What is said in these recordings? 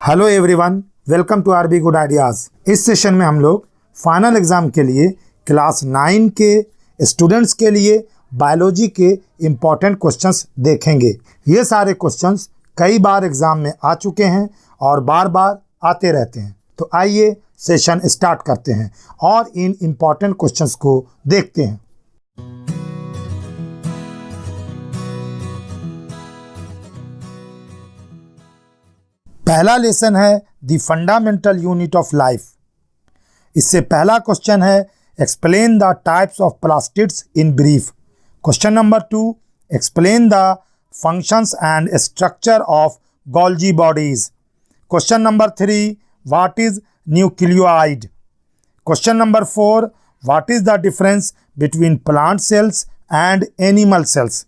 Hello everyone, welcome to RB good ideas. इस session में हम लोग फाइनल एग्ज़ाम के लिए क्लास 9 के स्टूडेंट्स के लिए बायोलॉजी के इम्पॉर्टेंट क्वेश्चंस देखेंगे। ये सारे क्वेश्चंस कई बार एग्ज़ाम में आ चुके हैं और बार बार आते रहते हैं। तो आइए सेशन स्टार्ट करते हैं और इन इम्पॉर्टेंट क्वेश्चंस को देखते हैं। पहला लेसन है the fundamental unit of life. इससे पहला क्वेश्चन है explain the types of plastids in brief. Question number 2, explain the functions and structure of Golgi bodies. Question number 3, what is nucleoid. Question number 4, what is the difference between plant cells and animal cells.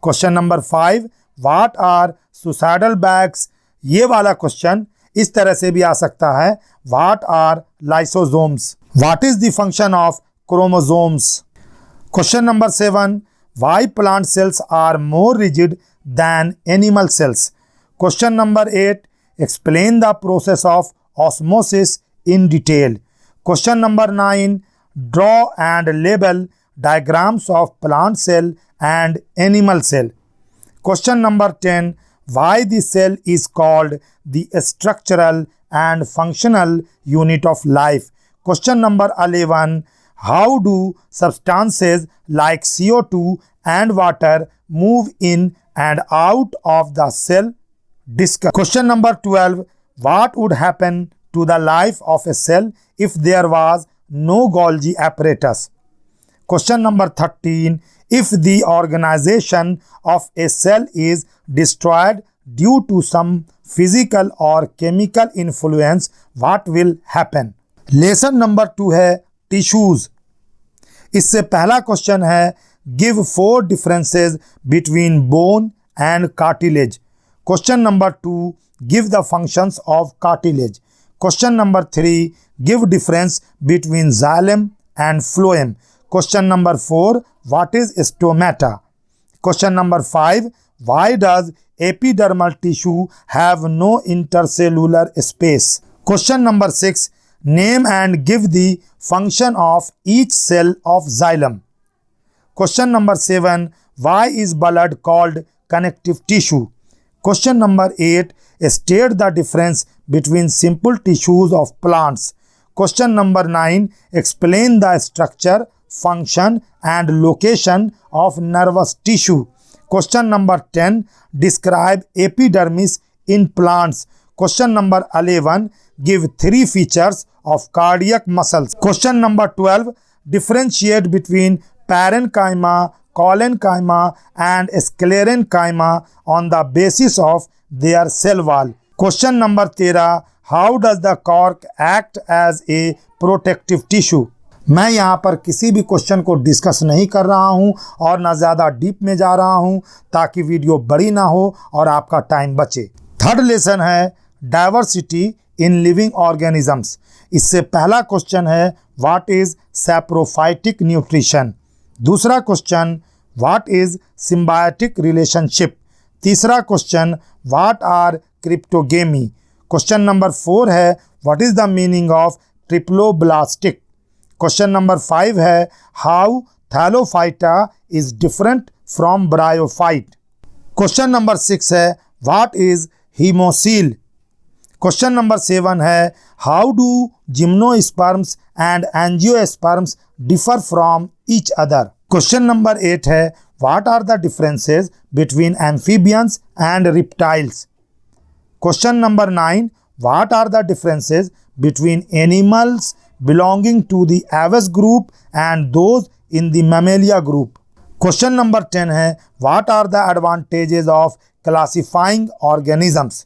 Question number 5, what are suicidal bags. ये वाला question इस तरह से भी आ सकता है, what are lysosomes. What is the function of chromosomes. Question number 7, why plant cells are more rigid than animal cells. Question number 8, explain the process of osmosis in detail. Question number 9, draw and label diagrams of plant cell and animal cell. Question number 10, why the cell is called the structural and functional unit of life. Question number 11, how do substances like CO2 and water move in and out of the cell? Discuss. Question number 12, what would happen to the life of a cell if there was no Golgi apparatus? Question number 13, if the organization of a cell is destroyed due to some physical or chemical influence, what will happen? Lesson number 2 है tissues. इससे पहला question है give 4 differences between bone and cartilage. Question number 2, give the functions of cartilage. Question number 3, give difference between xylem and phloem. Question number 4, what is stomata? Question number 5, why does epidermal tissue have no intercellular space? Question number 6, name and give the function of each cell of xylem. Question number 7, why is blood called connective tissue? Question number 8, state the difference between simple tissues of plants. Question number 9, explain the structure, function and location of nervous tissue. Question number 10, describe epidermis in plants. Question number 11, give 3 features of cardiac muscles. Question number 12, differentiate between parenchyma, collenchyma and sclerenchyma on the basis of their cell wall. Question number 13, how does the cork act as a protective tissue? मैं यहाँ पर किसी भी question को discuss नहीं कर रहा हूँ और ना ज़्यादा डीप में जा रहा हूँ ताकि वीडियो बड़ी ना हो और आपका टाइम बचे। थर्ड लेसन है डाइवर्सिटी इन लिविंग ऑर्गेनिजम्स। इससे पहला क्वेश्चन है व्हाट इज़ सैप्रोफाइटिक न्यूट्रिशन। दूसरा question what is symbiotic relationship. तीसरा question what are cryptogamae. Question number 4 है what is the meaning of triploblastic. Question number 5 है how thallophyta is different from bryophyte. Question number 6 है what is haemocoel. Question number 7 है how do gymnosperms and angiosperms differ from each other. Question number 8 है what are the differences between amphibians and reptiles. Question number 9, what are the differences between animals belonging to the Aves group and those in the Mammalia group. Question number 10 है what are the advantages of classifying organisms?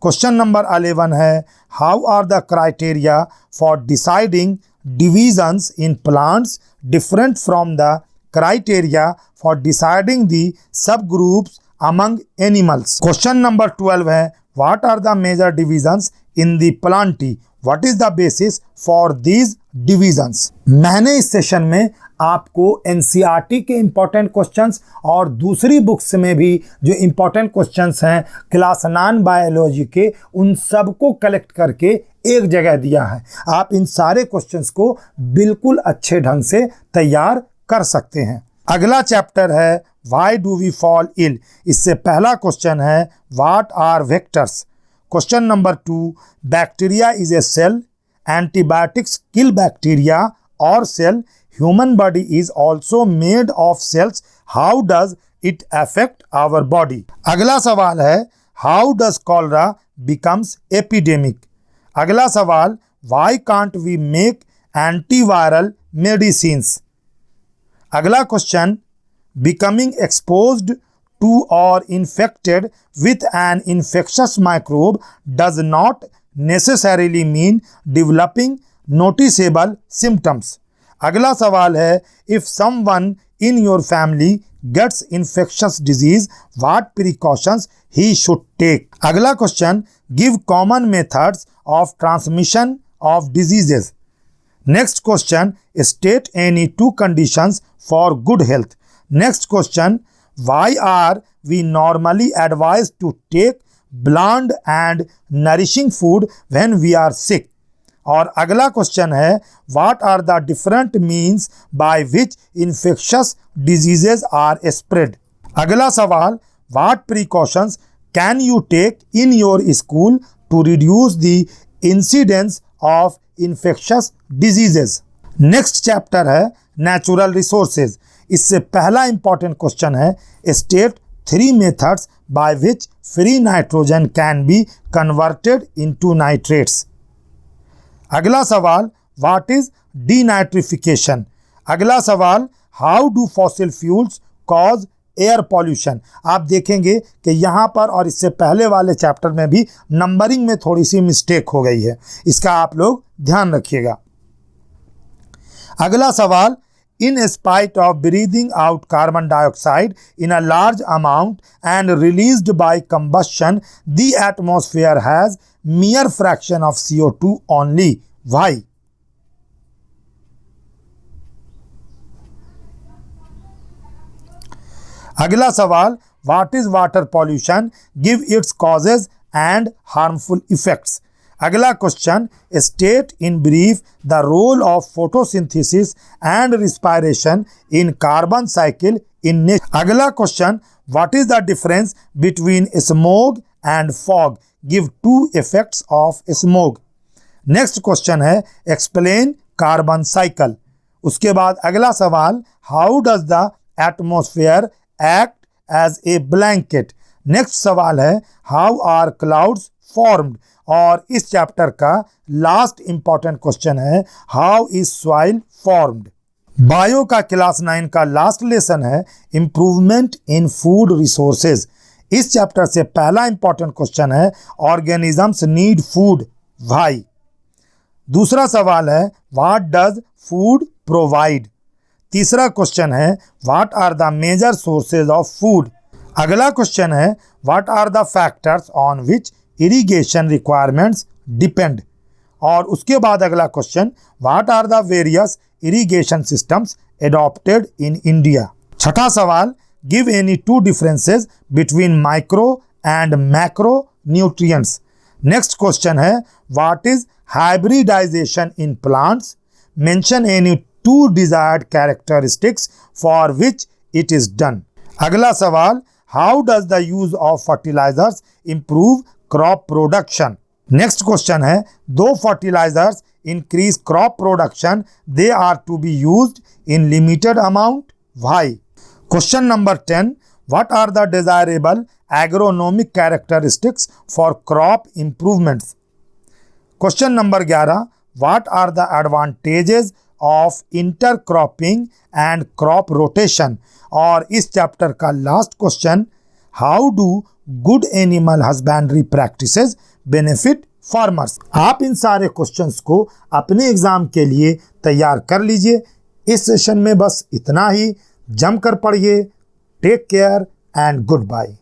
Question number 11 है how are the criteria for deciding divisions in plants different from the criteria for deciding the subgroups among animals? Question number 12 है what are the major divisions in the Plantae? What is the basis for these divisions. मैंने इस session में आपको NCERT के important questions और दूसरी books में भी जो इम्पॉर्टेंट क्वेश्चंस हैं क्लास 9 बायोलॉजी के, उन सबको कलेक्ट करके एक जगह दिया है। आप इन सारे क्वेश्चंस को बिल्कुल अच्छे ढंग से तैयार कर सकते हैं। अगला चैप्टर है why do we fall ill. इससे पहला क्वेश्चन है what are vectors. Question number 2, bacteria is a cell, antibiotics kill bacteria और cell, human body is also made of cells, how does it affect our body. अगला सवाल है how does cholera becomes epidemic. अगला सवाल why can't we make antiviral medicines. अगला question becoming exposed to or infected with an infectious microbe does not necessarily mean developing noticeable symptoms. अगला सवाल है if someone in your family gets infectious disease, what precautions he should take. अगला question give common methods of transmission of diseases. Next question state any 2 conditions for good health. Next question, why are we normally advised to take bland and nourishing food when we are sick? और अगला question है what are the different means by which infectious diseases are spread? अगला सवाल what precautions can you take in your school to reduce the incidence of infectious diseases? Next chapter है natural resources. इससे पहला important question है state 3 methods by which free nitrogen can be converted into nitrates. अगला सवाल what is denitrification. अगला सवाल how do fossil fuels cause air pollution. आप देखेंगे कि यहाँ पर और इससे पहले वाले चैप्टर में भी नंबरिंग में थोड़ी सी मिस्टेक हो गई है, इसका आप लोग ध्यान रखिएगा। अगला सवाल in spite of breathing out carbon dioxide in a large amount and released by combustion, the atmosphere has mere fraction of CO2 only. Why? अगला सवाल what is water pollution? Give its causes and harmful effects. अगला question state in brief the role of photosynthesis and respiration in carbon cycle in nature. अगला question what is the difference between smog and fog, give 2 effects of smog. Next question है explain carbon cycle. उसके बाद अगला सवाल how does the atmosphere act as a blanket. Next सवाल है how are clouds formed. और इस chapter का लास्ट इंपॉर्टेंट क्वेश्चन है how is soil formed. Bio का क्लास 9 का लास्ट लेसन है इंप्रूवमेंट इन फूड रिसोर्सेज। इस चैप्टर से पहला इंपॉर्टेंट क्वेश्चन है ऑर्गेनिजम्स नीड फूड, व्हाई। दूसरा सवाल है व्हाट डज फूड प्रोवाइड। तीसरा क्वेश्चन है what are the major sources of food. अगला क्वेश्चन है what are the factors on which irrigation requirements depend. और उसके बाद अगला question what are the various irrigation systems adopted in India. छठा सवाल give any 2 differences between micro and macro nutrients. Next question है what is hybridization in plants, mention any 2 desired characteristics for which it is done. अगला सवाल how does the use of fertilizers improve crop production. Next question है though fertilizers increase crop production, they are to be used in limited amount, why. Question number 10 what are the desirable agronomic characteristics for crop improvements. Question number 11 what are the advantages of intercropping and crop rotation. और इस chapter का last question how do good animal husbandry practices benefit farmers. आप इन सारे questions को अपने exam के लिए तैयार कर लीजिए। इस सेशन में बस इतना ही। जमकर पढ़िए। Take care and good bye.